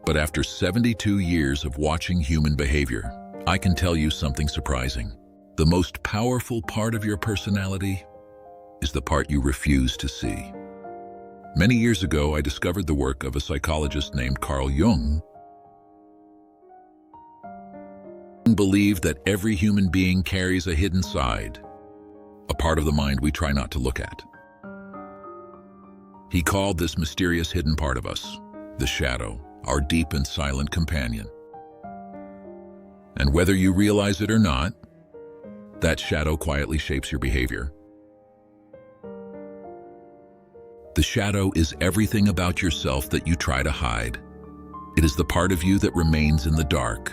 But after 72 years of watching human behavior, I can tell you something surprising. The most powerful part of your personality is the part you refuse to see. Many years ago, I discovered the work of a psychologist named Carl Jung. He believed that every human being carries a hidden side, a part of the mind we try not to look at. He called this mysterious hidden part of us the shadow, our deep and silent companion. And whether you realize it or not, that shadow quietly shapes your behavior. The shadow is everything about yourself that you try to hide. It is the part of you that remains in the dark.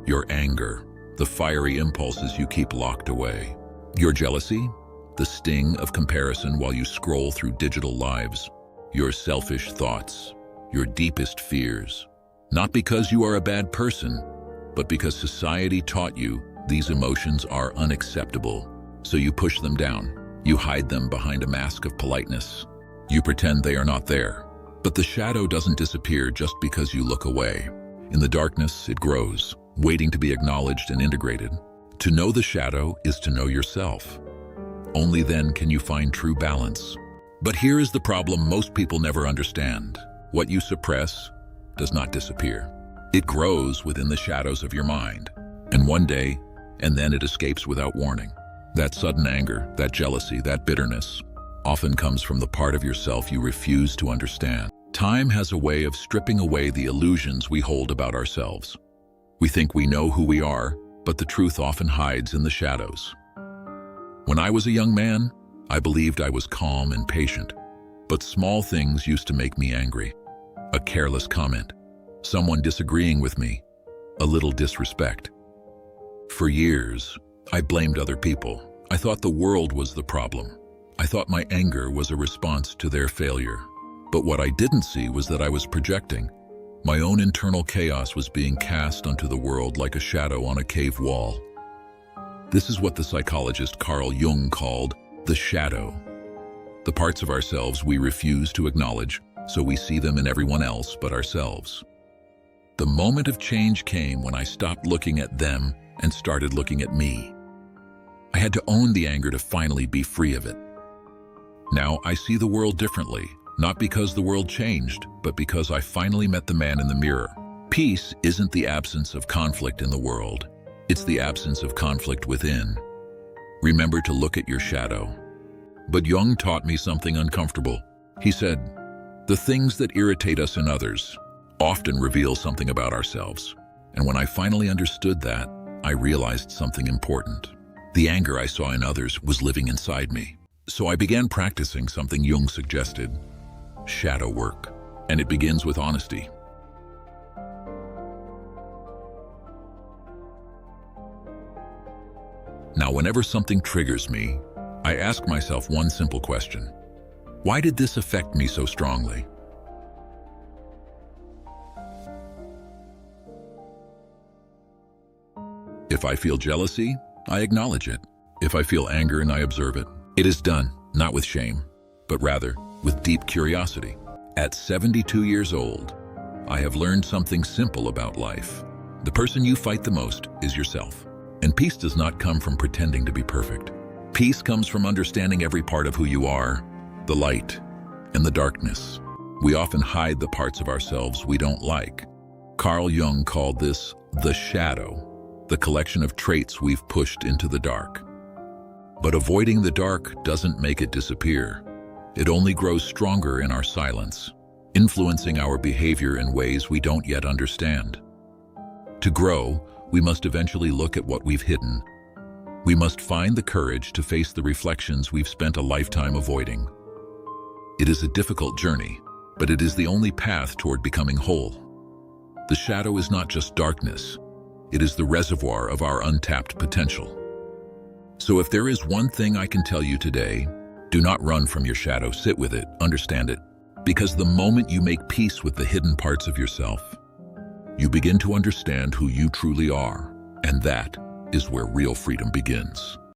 Your anger, the fiery impulses you keep locked away. Your jealousy, the sting of comparison while you scroll through digital lives. Your selfish thoughts, your deepest fears. Not because you are a bad person, but because society taught you these emotions are unacceptable. So you push them down. You hide them behind a mask of politeness. You pretend they are not there. But the shadow doesn't disappear just because you look away. In the darkness, it grows, waiting to be acknowledged and integrated. To know the shadow is to know yourself. Only then can you find true balance. But here is the problem most people never understand. What you suppress does not disappear. It grows within the shadows of your mind. And one day, and then it escapes without warning. That sudden anger, that jealousy, that bitterness often comes from the part of yourself you refuse to understand. Time has a way of stripping away the illusions we hold about ourselves. We think we know who we are, but the truth often hides in the shadows. When I was a young man, I believed I was calm and patient, but small things used to make me angry. A careless comment, someone disagreeing with me, a little disrespect. For years, I blamed other people. I thought the world was the problem. I thought my anger was a response to their failure. But what I didn't see was that I was projecting. My own internal chaos was being cast onto the world like a shadow on a cave wall. This is what the psychologist Carl Jung called the shadow. The parts of ourselves we refuse to acknowledge, so we see them in everyone else but ourselves. The moment of change came when I stopped looking at them and started looking at me. I had to own the anger to finally be free of it. Now I see the world differently, not because the world changed, but because I finally met the man in the mirror. Peace isn't the absence of conflict in the world. It's the absence of conflict within. Remember to look at your shadow. But Jung taught me something uncomfortable. He said, the things that irritate us in others often reveal something about ourselves. And when I finally understood that, I realized something important. The anger I saw in others was living inside me. So I began practicing something Jung suggested, shadow work. And it begins with honesty. Now, whenever something triggers me, I ask myself one simple question. Why did this affect me so strongly? If I feel jealousy, I acknowledge it. If I feel anger and I observe it, it is done, not with shame, but rather with deep curiosity. At 72 years old, I have learned something simple about life. The person you fight the most is yourself. And peace does not come from pretending to be perfect. Peace comes from understanding every part of who you are, the light and the darkness. We often hide the parts of ourselves we don't like. Carl Jung called this the shadow, the collection of traits we've pushed into the dark. But avoiding the dark doesn't make it disappear. It only grows stronger in our silence, influencing our behavior in ways we don't yet understand. To grow, we must eventually look at what we've hidden. We must find the courage to face the reflections we've spent a lifetime avoiding. It is a difficult journey, but it is the only path toward becoming whole. The shadow is not just darkness. It is the reservoir of our untapped potential. So if there is one thing I can tell you today, do not run from your shadow. Sit with it, understand it. Because the moment you make peace with the hidden parts of yourself, you begin to understand who you truly are, and that is where real freedom begins.